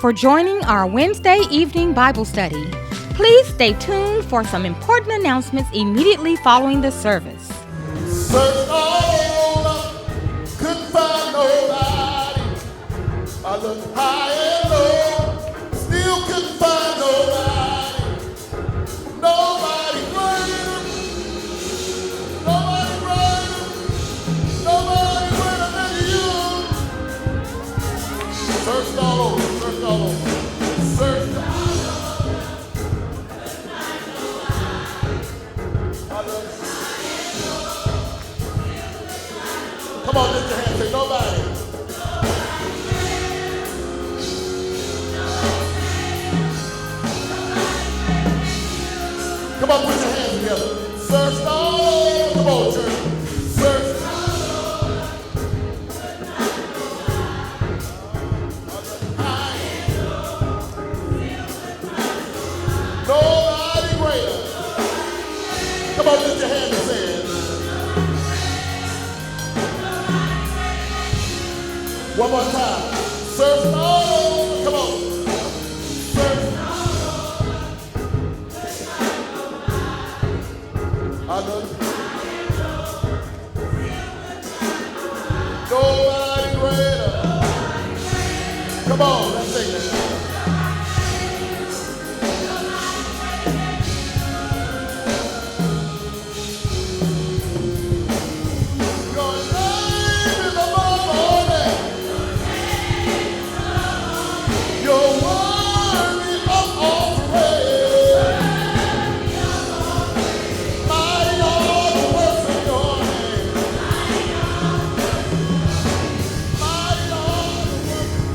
for joining our Wednesday evening Bible study. Please stay tuned for some important announcements immediately following the service. Searched all over, couldn't find nobody. I looked high and low, still couldn't find nobody. Nobody greater, nobody greater, nobody greater than you. Searched all over, searched all over, searched all over. I looked. Come on, lift your hand, say nobody. Come on, put your hands together. Search all over. Come on, church. Search all over. Nobody greater. Come on, lift your hand and say it. One more time. Search all over. Come on. Search all over. I love you. Nobody greater. Come on, let's sing this. Your name is above all names. You're worthy of all praise. Mighty are the works of your hand. Mighty are the works.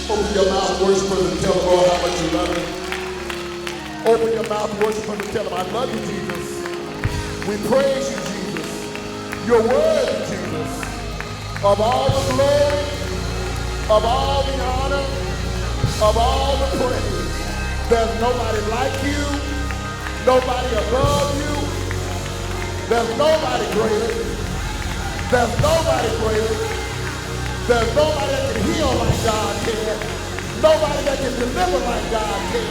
Open your mouth, worship Him, and tell the Lord how much you love Him. Open your mouth, worship Him, and tell Him, I love you, Jesus. We praise you, Jesus. You're worthy, Jesus, of all the glory, of all the honor, of all the praise. There's nobody like you, nobody above you. There's nobody greater. There's nobody greater. There's nobody that can heal like God can. Nobody that can deliver like God can.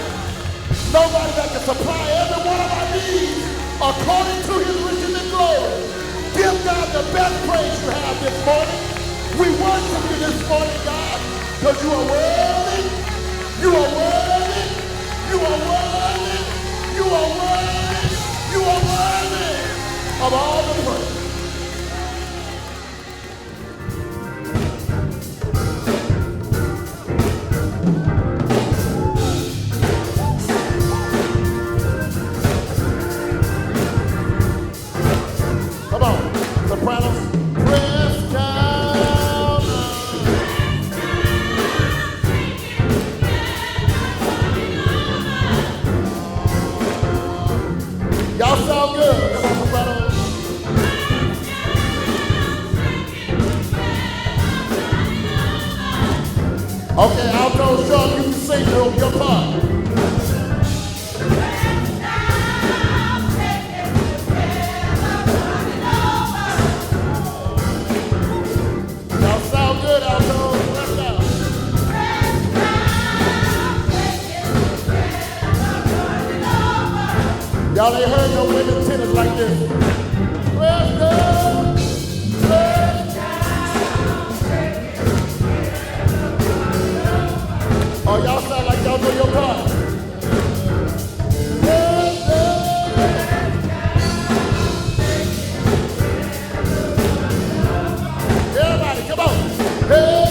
Nobody that can supply every one of our needs according to His riches and glory. Give God the best praise you have this morning. We worship you this morning, God, because you are worthy. You are worthy. You are worthy. You are worthy. You are worthy of all the praise. Come on, sopranos. Press down. Y'all sound good. Come on, sopranos. Okay, alto, Sean, you can sing your part. Y'all sound good, alto. Press down. Y'all ain't heard no women tenors like this. Press down. Press down. Oh, y'all sound like y'all know your part. Press down. Everybody, come on. Hey,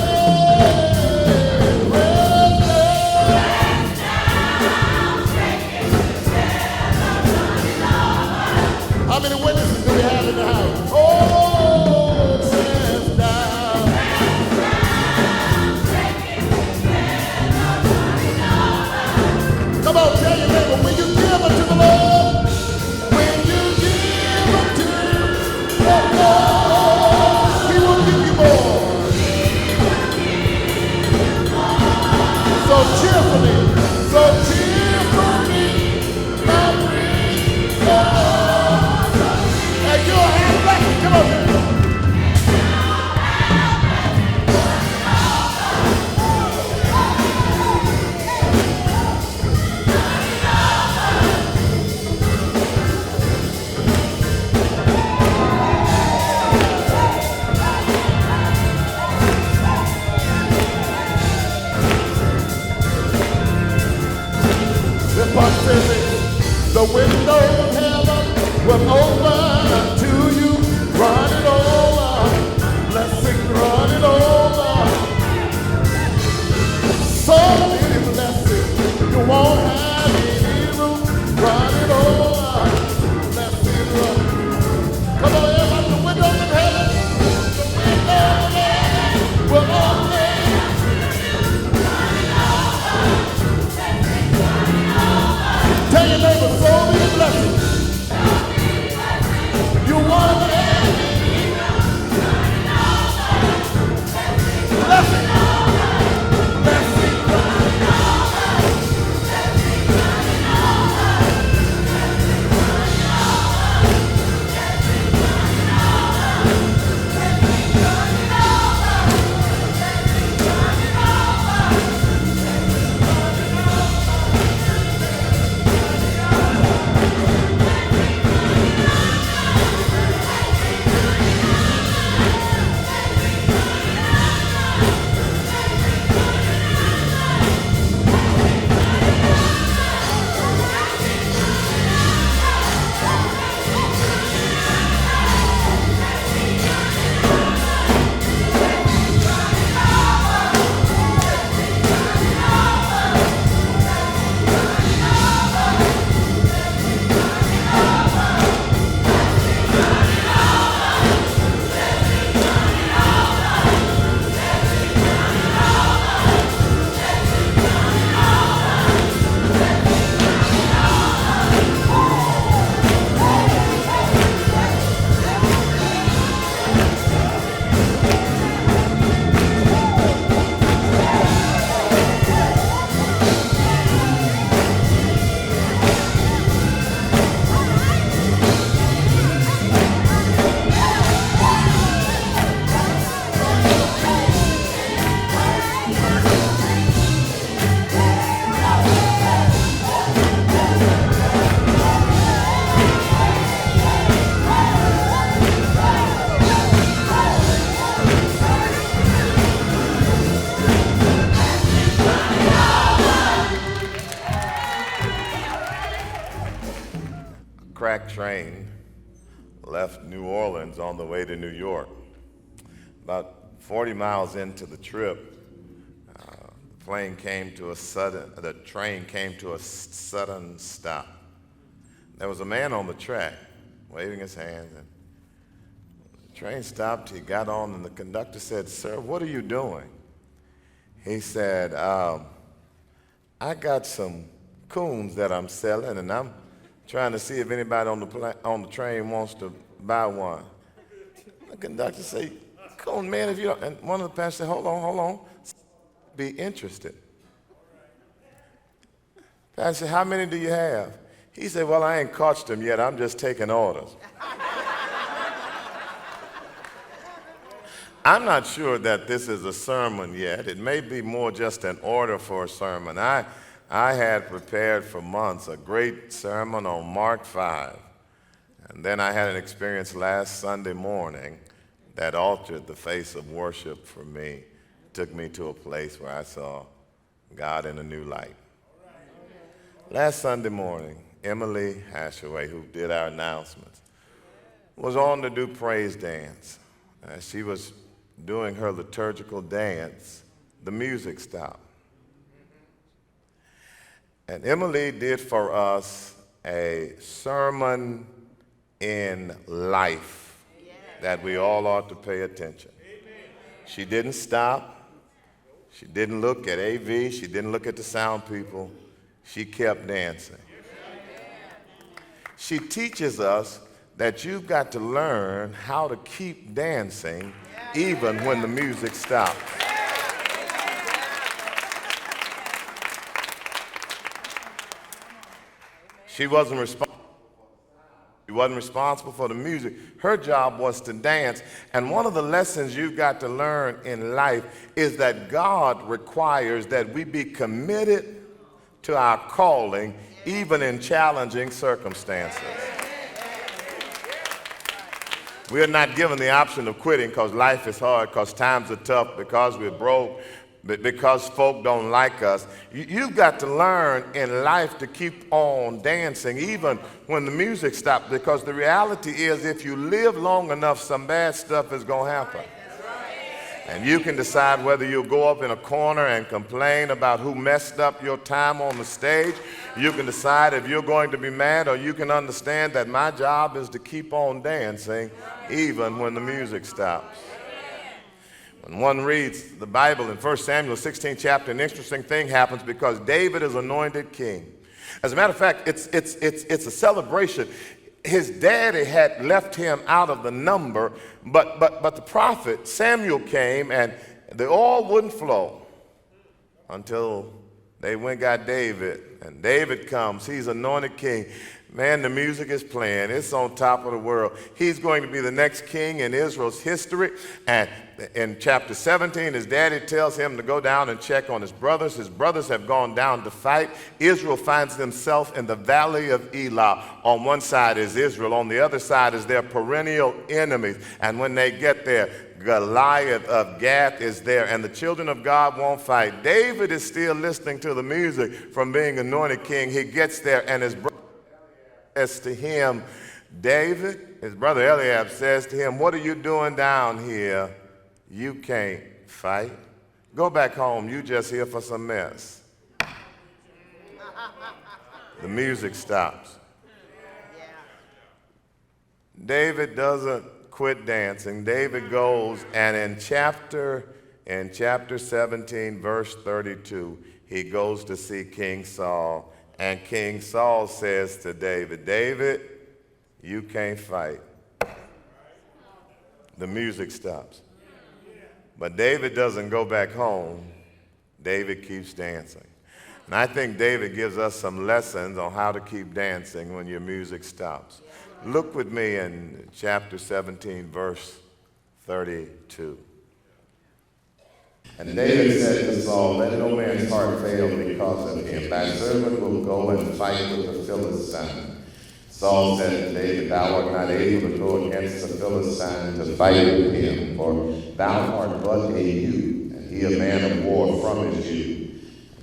press down. How many witnesses do we have in the house? Oh, press down. Come on, tell your neighbor, when you give unto the Lord, when you give unto the Lord, He will give you more. So cheerfully, I bring Lord. And you'll have blessing. Come on. This part says it. The windows of heaven will open unto you, running over, blessing running over. So many blessings, you won't have any room, running over, blessing running. Come on, everybody, the windows of heaven, the windows of heaven will open. Tell your neighbor, so many blessings. train left New Orleans on the way to New York. About 40 miles into the trip, the train came to a sudden stop. There was a man on the track waving his hands, and the train stopped. He got on, and the conductor said, "Sir, what are you doing?" He said, "I got some coons that I'm selling, and I'm trying to see if anybody on the train wants to buy one." The conductor said, "Coon, man, if you don't," and one of the passengers said, hold on, be interested. Pastor said, "How many do you have?" He said, "Well, I ain't caught them yet. I'm just taking orders." I'm not sure that this is a sermon yet. It may be more just an order for a sermon. I had prepared for months a great sermon on Mark 5. And then I had an experience last Sunday morning that altered the face of worship for me. Took me to a place where I saw God in a new light. Last Sunday morning, Emily Hashaway, who did our announcements, was on to do praise dance. As she was doing her liturgical dance, the music stopped. And Emily did for us a sermon in life that we all ought to pay attention. She didn't stop. She didn't look at AV. She didn't look at the sound people. She kept dancing. She teaches us that you've got to learn how to keep dancing even when the music stops. She wasn't responsible for the music. Her job was to dance. And one of the lessons you've got to learn in life is that God requires that we be committed to our calling even in challenging circumstances. We're not given the option of quitting because life is hard, because times are tough, because we're broke, because folk don't like us. You've got to learn in life to keep on dancing even when the music stops, because the reality is if you live long enough, some bad stuff is going to happen. And you can decide whether you'll go up in a corner and complain about who messed up your time on the stage. You can decide if you're going to be mad, or you can understand that my job is to keep on dancing even when the music stops. When one reads the Bible in 1 Samuel 16 chapter, an interesting thing happens because David is anointed king. As a matter of fact, it's a celebration. His daddy had left him out of the number, but the prophet Samuel came, and the oil wouldn't flow until they went and got David. And David comes. He's anointed king. Man, the music is playing. It's on top of the world. He's going to be the next king in Israel's history. And in chapter 17, his daddy tells him to go down and check on his brothers. His brothers have gone down to fight. Israel finds themselves in the valley of Elah. On one side is Israel. On the other side is their perennial enemies. And when they get there, Goliath of Gath is there, and the children of God won't fight. David is still listening to the music from being anointed king. He gets there, and his brother says to him, David, his brother Eliab says to him, "What are you doing down here? You can't fight. Go back home. You just here for some mess." The music stops. David doesn't quit dancing. David goes, and in chapter 17, verse 32, he goes to see King Saul. And King Saul says to David, "David, you can't fight." The music stops. But David doesn't go back home. David keeps dancing. And I think David gives us some lessons on how to keep dancing when your music stops. Look with me in chapter 17, verse 32. And David said to Saul, "Let no man's heart fail because of him. Thy servant will go and fight with the Philistine." Saul said to David, "Thou art not able to go against the Philistine to fight with him, for thou art but a youth, and he a man of war from his youth."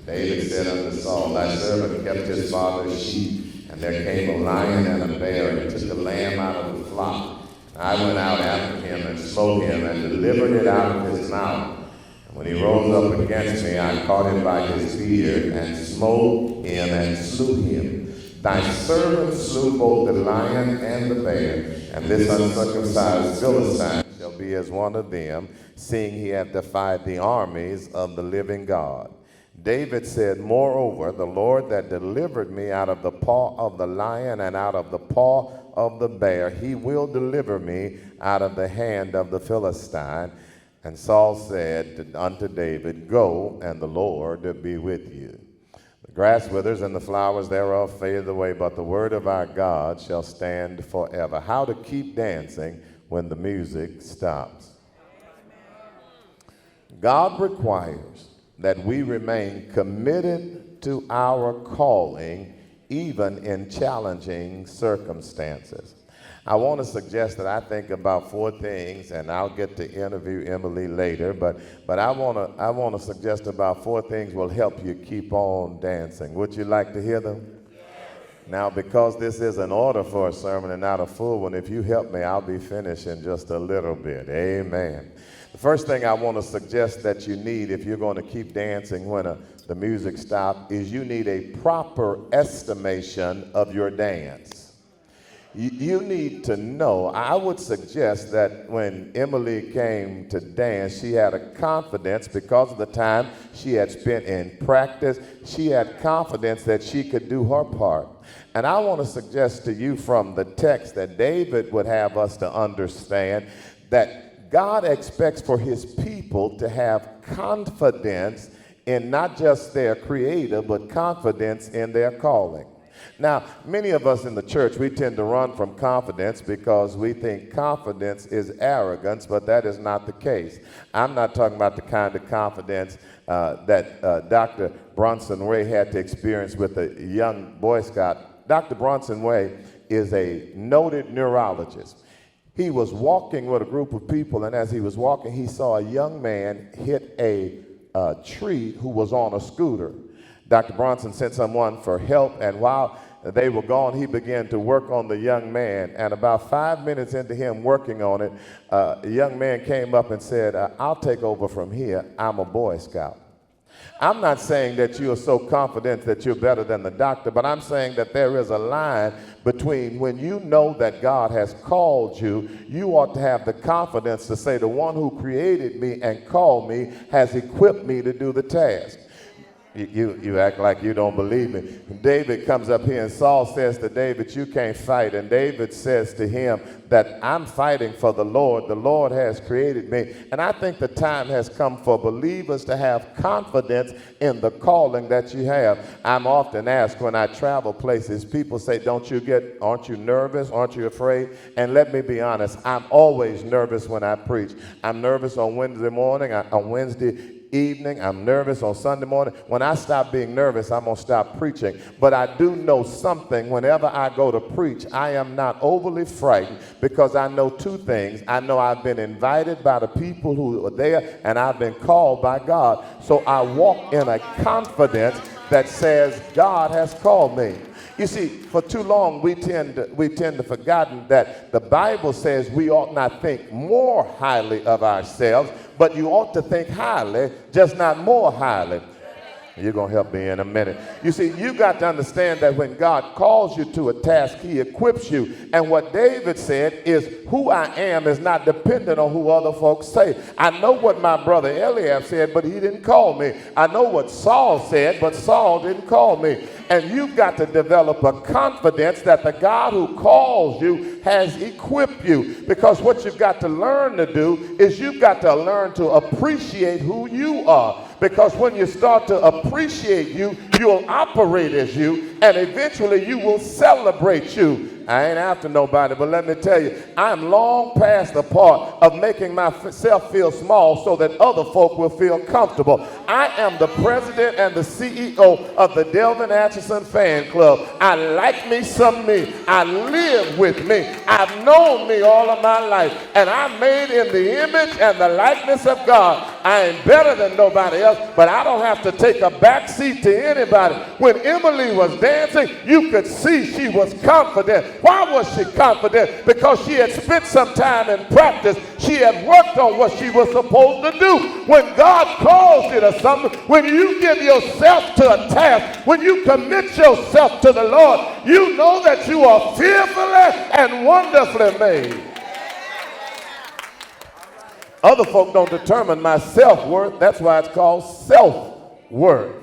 David said unto Saul, "Thy servant kept his father's sheep, And there came a lion and a bear and took a lamb out of the flock. I went out after him and smote him and delivered it out of his mouth. And when he rose up against me, I caught him by his beard and smote him and slew him. Thy servant slew both the lion and the bear, and this uncircumcised Philistine shall be as one of them, seeing he hath defied the armies of the living God. David said, moreover, the Lord that delivered me out of the paw of the lion and out of the paw of the bear, he will deliver me out of the hand of the Philistine. And Saul said unto David, go, and the Lord be with you. The grass withers and the flowers thereof fade away, but the word of our God shall stand forever. How to keep dancing when the music stops. God requires that we remain committed to our calling even in challenging circumstances. I want to suggest that I think about 4 things, and I'll get to interview Emily later, but I want to suggest about 4 things will help you keep on dancing. Would you like to hear them? Yes. Now, because this is an order for a sermon and not a full one, if you help me, I'll be finished in just a little bit. Amen. The first thing I want to suggest that you need if you're going to keep dancing when the music stops is you need a proper estimation of your dance. You need to know. I would suggest that when Emily came to dance, she had a confidence because of the time she had spent in practice. She had confidence that she could do her part. And I want to suggest to you from the text that David would have us to understand that God expects for his people to have confidence in not just their creator, but confidence in their calling. Now, many of us in the church, we tend to run from confidence because we think confidence is arrogance, but that is not the case. I'm not talking about the kind of confidence that Dr. Bronson Way had to experience with a young Boy Scout. Dr. Bronson Way is a noted neurologist. He was walking with a group of people, and as he was walking, he saw a young man hit a tree who was on a scooter. Dr. Bronson sent someone for help, and while they were gone, he began to work on the young man. And about 5 minutes into him working on it, a young man came up and said, I'll take over from here. I'm a Boy Scout. I'm not saying that you are so confident that you're better than the doctor, but I'm saying that there is a line between when you know that God has called you, you ought to have the confidence to say the one who created me and called me has equipped me to do the task. You act like you don't believe me. David comes up here and Saul says to David, you can't fight. And David says to him that I'm fighting for the Lord. The Lord has created me. And I think the time has come for believers to have confidence in the calling that you have. I'm often asked when I travel places, people say, aren't you nervous? Aren't you afraid? And let me be honest, I'm always nervous when I preach. I'm nervous on Wednesday morning, on Wednesday evening. I'm nervous on Sunday morning. When I stop being nervous, I'm going to stop preaching. But I do know something. Whenever I go to preach, I am not overly frightened because I know 2 things. I know I've been invited by the people who are there, and I've been called by God. So I walk in a confidence that says God has called me. You see, for too long, we tend to forgotten that the Bible says we ought not think more highly of ourselves, but you ought to think highly, just not more highly. You're going to help me in a minute. You see, you got to understand that when God calls you to a task, he equips you. And what David said is, who I am is not dependent on who other folks say. I know what my brother Eliab said, but he didn't call me. I know what Saul said, but Saul didn't call me. And you've got to develop a confidence that the God who calls you has equipped you. Because what you've got to learn to do is you've got to learn to appreciate who you are. Because when you start to appreciate you, you'll operate as you, and eventually you will celebrate you. I ain't after nobody, but let me tell you, I'm long past the part of making myself feel small so that other folk will feel comfortable. I am the president and the CEO of the Delvin Atchison fan club. I like me some me. I live with me. I've known me all of my life, and I'm made in the image and the likeness of God. I ain't better than nobody else, but I don't have to take a back seat to anybody. When Emily was dancing, you could see she was confident. Why was she confident? Because she had spent some time in practice. She had worked on what she was supposed to do. When God calls you to something, when you give yourself to a task, when you commit yourself to the Lord, you know that you are fearfully and wonderfully made. Other folk don't determine my self-worth. That's why it's called self-worth.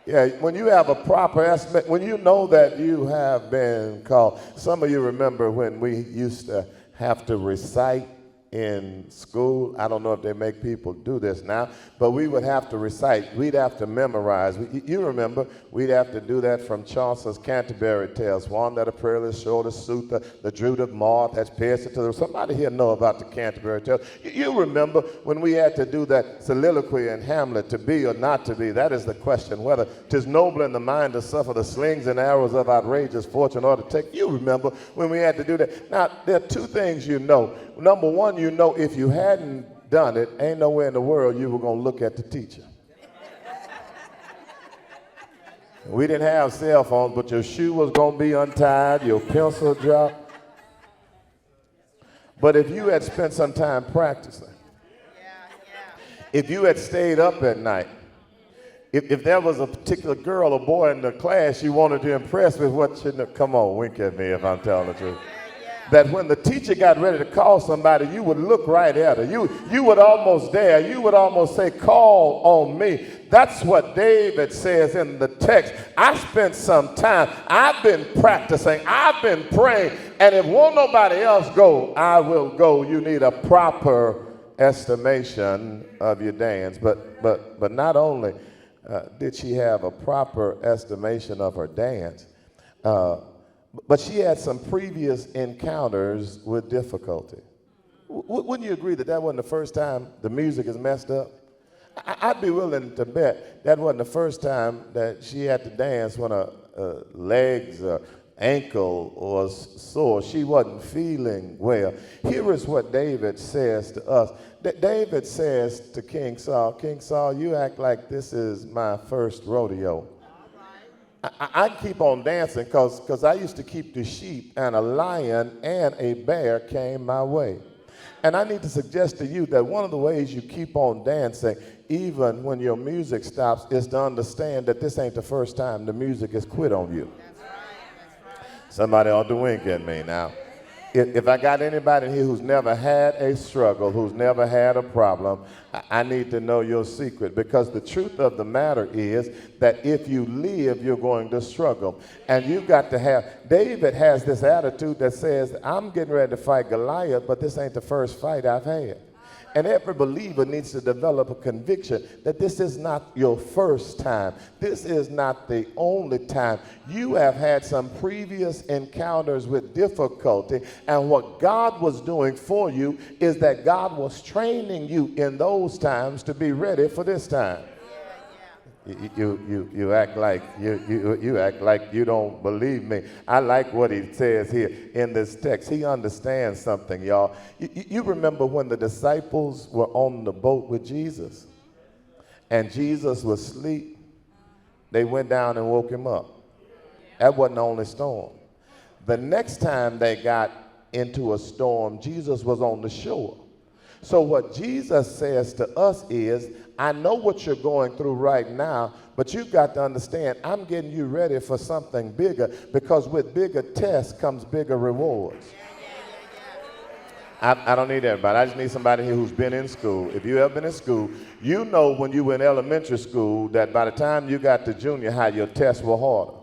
Yeah, when you have a proper estimate, when you know that you have been called. Some of you remember when we used to have to recite in school. I don't know if they make people do this now, but we would have to recite. We'd have to memorize. You remember, we'd have to do that from Chaucer's Canterbury Tales. One that a perilous shore, the suit, the drood of moth has pierced it to the... Somebody here know about the Canterbury Tales. You remember when we had to do that soliloquy in Hamlet, to be or not to be. That is the question, whether 'tis noble in the mind to suffer the slings and arrows of outrageous fortune or to take. You remember when we had to do that. Now, there are two things you know. Number one, you know if you hadn't done it, ain't nowhere in the world you were going to look at the teacher. We didn't have cell phones, but your shoe was going to be untied, your pencil dropped. But if you had spent some time practicing, if you had stayed up at night, if there was a particular girl or boy in the class you wanted to impress with, what shouldn't have... Come on, wink at me if I'm telling the truth. That when the teacher got ready to call somebody, you would look right at her. You would almost dare. You would almost say, call on me. That's what David says in the text. I spent some time. I've been practicing. I've been praying. And if won't nobody else go, I will go. You need a proper estimation of your dance. But not only did she have a proper estimation of her dance, but she had some previous encounters with difficulty. Wouldn't you agree that wasn't the first time the music is messed up? I'd be willing to bet that wasn't the first time that she had to dance when her legs or ankle was sore. She wasn't feeling well. Here is what David says to us. David says to King Saul, you act like this is my first rodeo. I keep on dancing because I used to keep the sheep, and a lion and a bear came my way. And I need to suggest to you that one of the ways you keep on dancing, even when your music stops, is to understand that this ain't the first time the music has quit on you. That's right. Somebody ought to wink at me now. If I got anybody here who's never had a struggle, who's never had a problem, I need to know your secret, because the truth of the matter is that if you live, you're going to struggle. And you've got to have, David has this attitude that says, I'm getting ready to fight Goliath, but this ain't the first fight I've had. And every believer needs to develop a conviction that this is not your first time. This is not the only time. You have had some previous encounters with difficulty, and what God was doing for you is that God was training you in those times to be ready for this time. You act like you act like you don't believe me. I like what he says here in this text. He understands something, y'all. You remember when the disciples were on the boat with Jesus and Jesus was asleep? They went down and woke him up. That wasn't the only storm. The next time they got into a storm, Jesus was on the shore. So what Jesus says to us is, I know what you're going through right now, but you've got to understand, I'm getting you ready for something bigger, because with bigger tests comes bigger rewards. I don't need everybody. I just need somebody here who's been in school. If you ever been in school, you know when you were in elementary school that by the time you got to junior high, your tests were harder.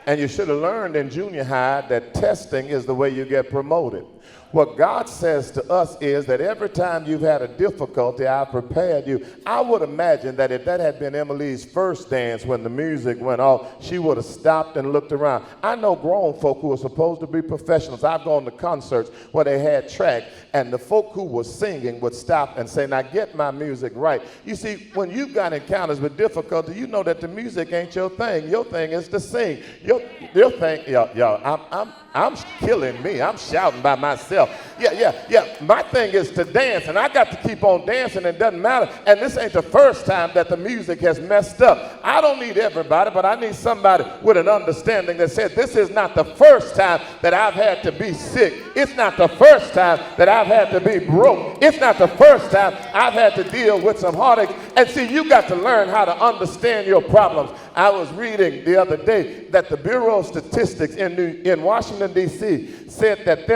And you should have learned in junior high that testing is the way you get promoted. What God says to us is that every time you've had a difficulty, I've prepared you. I would imagine that if that had been Emily's first dance when the music went off, she would have stopped and looked around. I know grown folk who are supposed to be professionals. I've gone to concerts where they had track, and the folk who were singing would stop and say, now get my music right. You see, when you've got encounters with difficulty, you know that the music ain't your thing. Your thing is to sing. Your thing, y'all, I'm killing me. I'm shouting by myself. Yeah. My thing is to dance, and I got to keep on dancing. It doesn't matter. And this ain't the first time that the music has messed up. I don't need everybody, but I need somebody with an understanding that said this is not the first time that I've had to be sick. It's not the first time that I've had to be broke. It's not the first time I've had to deal with some heartache. And see, you got to learn how to understand your problems. I was reading the other day that the Bureau of Statistics in Washington, D.C. said that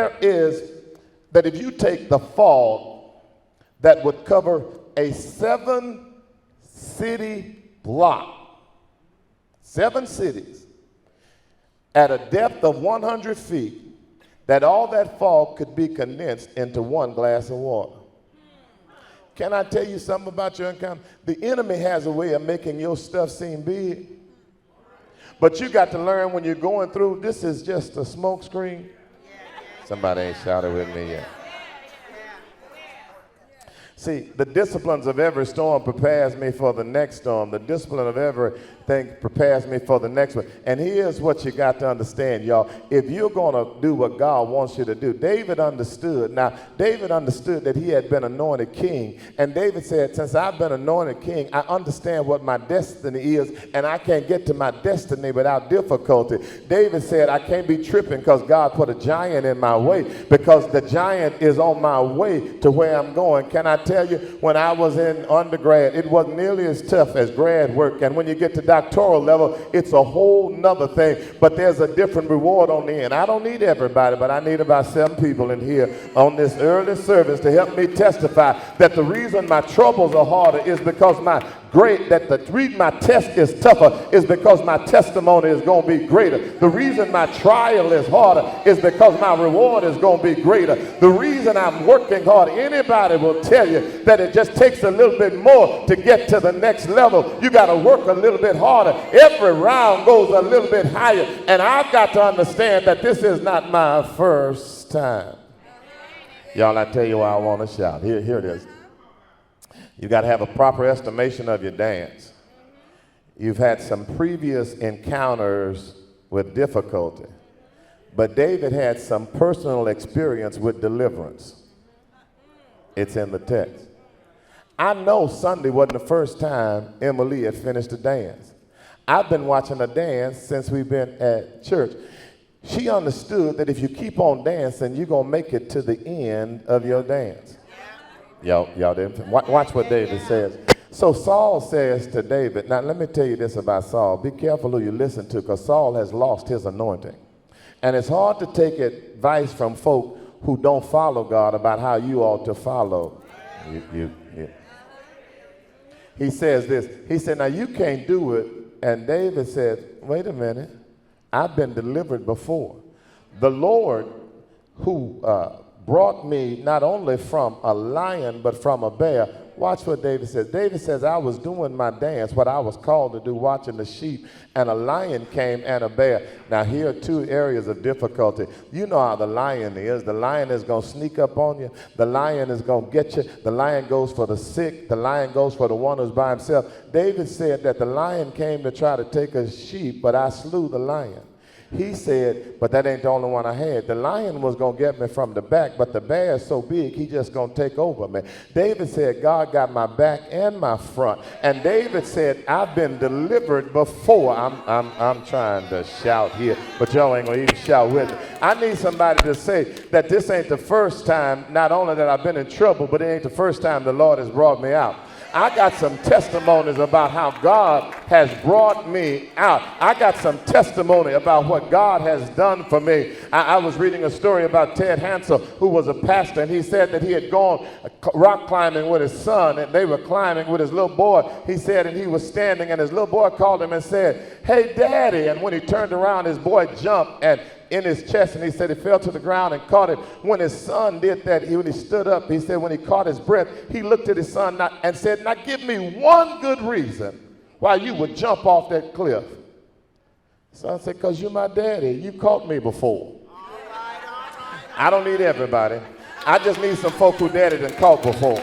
that if you take the fall that would cover a 7-city block, 7 cities, at a depth of 100 feet, that all that fall could be condensed into 1 glass of water. Can I tell you something about your encounter? The enemy has a way of making your stuff seem big. But you got to learn when you're going through, this is just a smoke screen. Somebody ain't shouted with me yet. See, the disciplines of every storm prepares me for the next storm. The discipline of everything prepares me for the next one. And here's what you got to understand, y'all. If you're going to do what God wants you to do, David understood. Now, David understood that he had been anointed king. And David said, since I've been anointed king, I understand what my destiny is, and I can't get to my destiny without difficulty. David said, I can't be tripping because God put a giant in my way, because the giant is on my way to where I'm going. Can I tell you, when I was in undergrad, it wasn't nearly as tough as grad work. And when you get to doctoral level, it's a whole nother thing. But there's a different reward on the end. I don't need everybody, but I need about 7 people in here on this early service to help me testify that the reason my troubles are harder is because my reason my test is tougher is because my testimony is going to be greater. The reason my trial is harder is because my reward is going to be greater. The reason I'm working hard, anybody will tell you that it just takes a little bit more to get to the next level. You got to work a little bit harder. Every round goes a little bit higher. And I've got to understand that this is not my first time. Y'all, I tell you why I want to shout. Here it is. You got to have a proper estimation of your dance. You've had some previous encounters with difficulty, but David had some personal experience with deliverance. It's in the text. I know Sunday wasn't the first time Emily had finished a dance. I've been watching her dance since we've been at church. She understood that if you keep on dancing, you're going to make it to the end of your dance. Y'all didn't watch what David says. So Saul says to David, now let me tell you this about Saul. Be careful who you listen to, because Saul has lost his anointing. And it's hard to take advice from folk who don't follow God about how you ought to follow. He says this. He said, now you can't do it. And David said, wait a minute. I've been delivered before. The Lord who brought me not only from a lion, but from a bear. Watch what David says. David says, I was doing my dance, what I was called to do, watching the sheep, and a lion came and a bear. Now, here are 2 areas of difficulty. You know how the lion is. The lion is going to sneak up on you. The lion is going to get you. The lion goes for the sick. The lion goes for the one who's by himself. David said that the lion came to try to take a sheep, but I slew the lion. He said, but that ain't the only one I had. The lion was going to get me from the back, but the bear is so big, he just going to take over me. David said, God got my back and my front. And David said, I've been delivered before. I'm trying to shout here, but y'all ain't going to even shout with me. I need somebody to say that this ain't the first time, not only that I've been in trouble, but it ain't the first time the Lord has brought me out. I got some testimonies about how God has brought me out. I got some testimony about what God has done for me. I was reading a story about Ted Hansel, who was a pastor, and he said that he had gone rock climbing with his son, and they were climbing with his little boy. He said, and he was standing, and his little boy called him and said, hey, Daddy. And when he turned around, his boy jumped and in his chest, and he said he fell to the ground and caught it. When his son did that, when he stood up, he said when he caught his breath, he looked at his son and said, now give me one good reason why you would jump off that cliff. Son said, because you're my daddy. You caught me before. I don't need everybody. I just need some folk who daddy done caught before.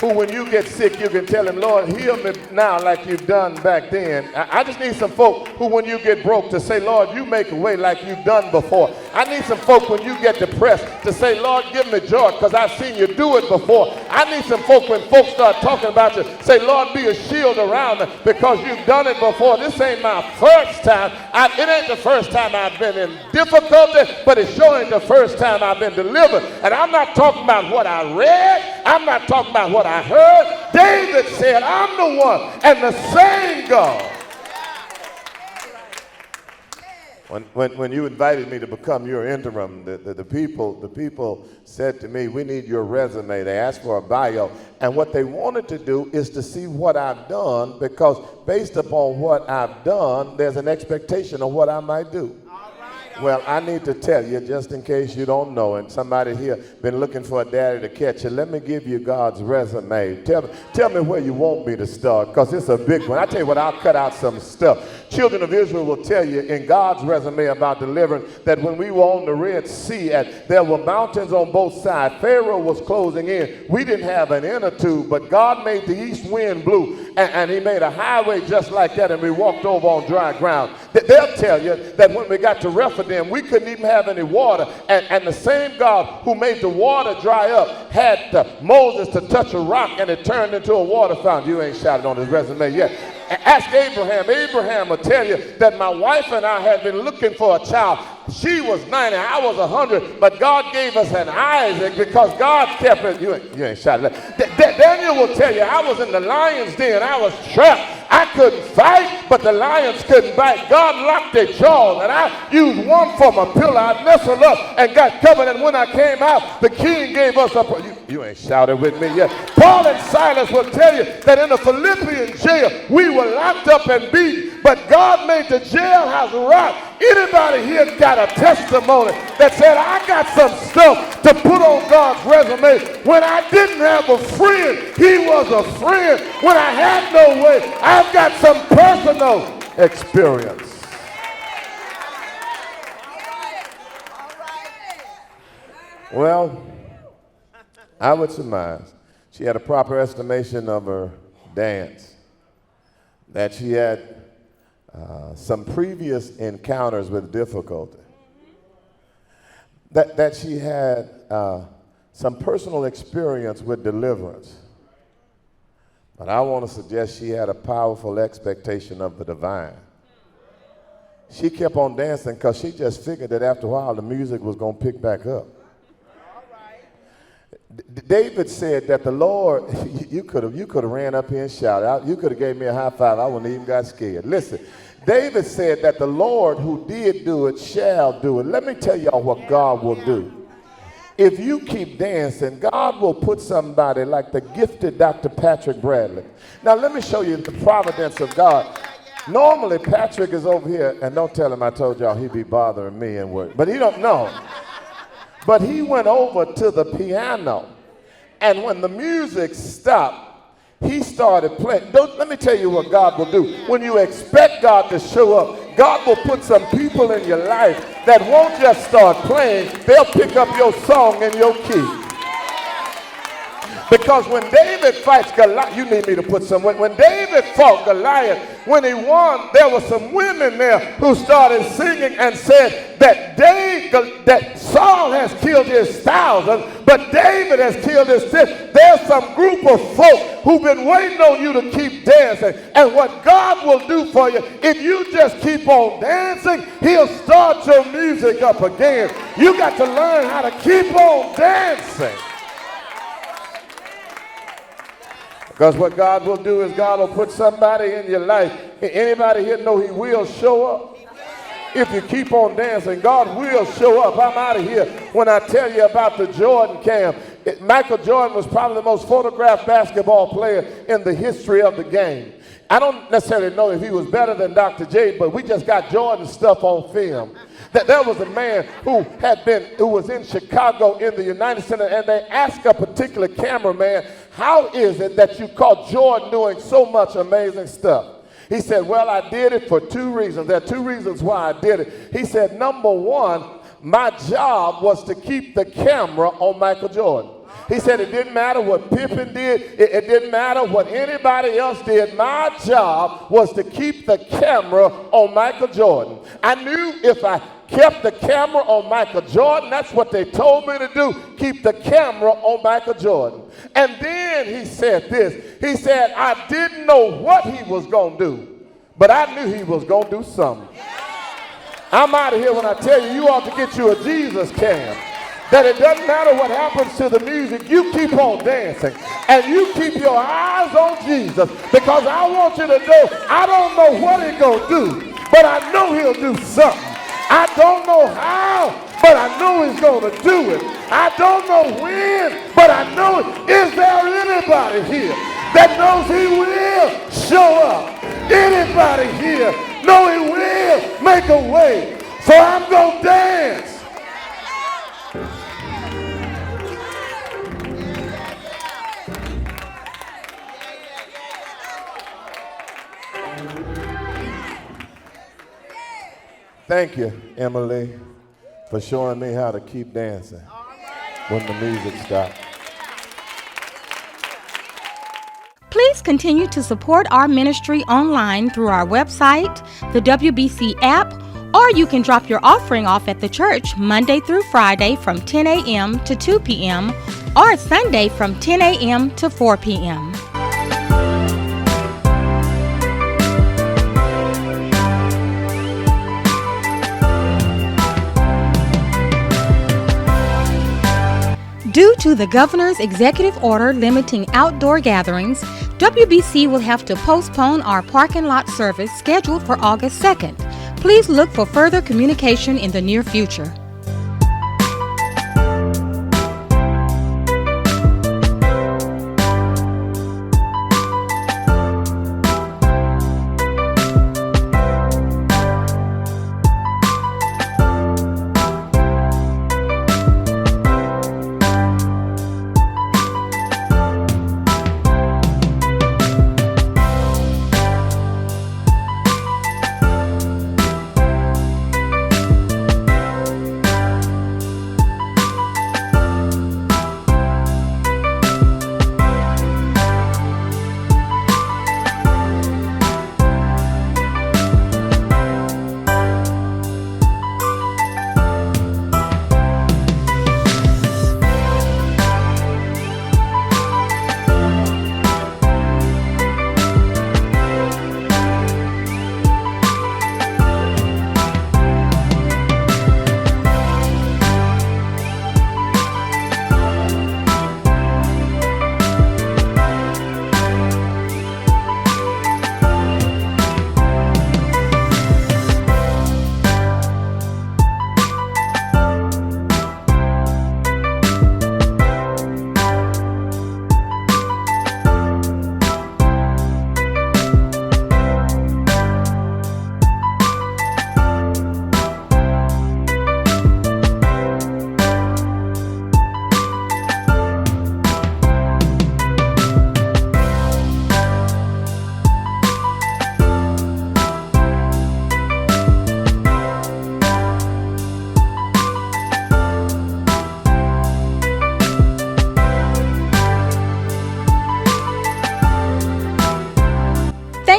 Who when you get sick, you can tell him, Lord, heal me now like you've done back then. I just need some folk who when you get broke to say, Lord, you make a way like you've done before. I need some folk when you get depressed to say, Lord, give me joy because I've seen you do it before. I need some folk when folks start talking about you, say, Lord, be a shield around me because you've done it before. This ain't my first time. It ain't the first time I've been in difficulty, but it sure ain't the first time I've been delivered. And I'm not talking about what I read. I'm not talking about what I heard. David said, I'm the one and the same God. When you invited me to become your interim, the people said to me, we need your resume. They asked for a bio. And what they wanted to do is to see what I've done, because based upon what I've done, there's an expectation of what I might do. Well, I need to tell you, just in case you don't know, and somebody here been looking for a daddy to catch you, let me give you God's resume. Tell me where you want me to start, because it's a big one. I tell you what, I'll cut out some stuff. Children of Israel will tell you in God's resume about deliverance that when we were on the Red Sea and there were mountains on both sides, Pharaoh was closing in. We didn't have an inner tube, but God made the east wind blow, and he made a highway just like that, and we walked over on dry ground. They'll tell you that when we got to Rephidim, we couldn't even have any water, and the same God who made the water dry up had Moses to touch a rock, and it turned into a water fountain. You ain't shouted on his resume yet. Ask Abraham. Abraham will tell you that my wife and I had been looking for a child. She was 90, I was 100, but God gave us an Isaac because God kept it. You ain't shouting. Daniel will tell you, I was in the lion's den. I was trapped. I couldn't fight, but the lions couldn't bite. God locked their jaws, and I used one for my pillow. I nestled up and got covered, and when I came out, the king gave us a... You ain't shouting with me yet. Paul and Silas will tell you that in the Philippian jail, we were locked up and beaten, but God made the jailhouse rock. Anybody here got a testimony that said, I got some stuff to put on God's resume? When I didn't have a friend, he was a friend. When I had no way, I've got some personal experience. Well, I would surmise she had a proper estimation of her dance, that she had some previous encounters with difficulty, that she had some personal experience with deliverance. But I want to suggest she had a powerful expectation of the divine. She kept on dancing because she just figured that after a while the music was going to pick back up. David said that the Lord, you could have ran up here and shouted. You could have gave me a high five. I wouldn't even got scared. Listen, David said that the Lord who did do it shall do it. Let me tell y'all what God will do. If you keep dancing, God will put somebody like the gifted Dr. Patrick Bradley. Now let me show you the providence of God. Normally Patrick is over here, and don't tell him I told y'all he'd be bothering me and work, but he don't know. But he went over to the piano, and when the music stopped, he started playing. Let me tell you what God will do. When you expect God to show up, God will put some people in your life that won't just start playing, they'll pick up your song in your key. Because when David fights Goliath, you need me to put some, when David fought Goliath, when he won, there were some women there who started singing and said that Saul has killed his thousands, but David has killed his 10. There's some group of folk who've been waiting on you to keep dancing. And what God will do for you, if you just keep on dancing, he'll start your music up again. You got to learn how to keep on dancing. Because what God will do is God will put somebody in your life. Anybody here know he will show up? If you keep on dancing, God will show up. I'm out of here when I tell you about the Jordan camp. Michael Jordan was probably the most photographed basketball player in the history of the game. I don't necessarily know if he was better than Dr. J, but we just got Jordan stuff on film. There was a man who was in Chicago in the United Center, and they asked a particular cameraman, how is it that you caught Jordan doing so much amazing stuff? He said, well, I did it for two reasons. There are two reasons why I did it. He said, number one, my job was to keep the camera on Michael Jordan. He said it didn't matter what Pippen did. It didn't matter what anybody else did. My job was to keep the camera on Michael Jordan. I knew if I kept the camera on Michael Jordan. That's what they told me to do, keep the camera on Michael Jordan. And then he said this. He said, I didn't know what he was going to do, but I knew he was going to do something. I'm out of here when I tell you, you ought to get you a Jesus cam. That it doesn't matter what happens to the music, you keep on dancing. And you keep your eyes on Jesus. Because I want you to know, I don't know what he's going to do, but I know he'll do something. I don't know how, but I know he's going to do it. I don't know when, but I know it. Is there anybody here that knows he will show up? Anybody here know he will make a way? So I'm going to dance. Thank you, Emily, for showing me how to keep dancing when the music stops. Please continue to support our ministry online through our website, the WBC app, or you can drop your offering off at the church Monday through Friday from 10 a.m. to 2 p.m. or Sunday from 10 a.m. to 4 p.m. Due to the governor's executive order limiting outdoor gatherings, WBC will have to postpone our parking lot service scheduled for August 2nd. Please look for further communication in the near future.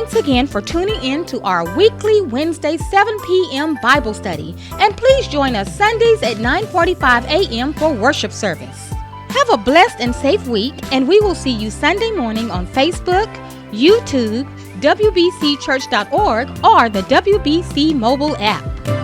Thanks again for tuning in to our weekly Wednesday 7 p.m. Bible study. And please join us Sundays at 9:45 a.m. for worship service. Have a blessed and safe week, and we will see you Sunday morning on Facebook, YouTube, WBCchurch.org, or the WBC mobile app.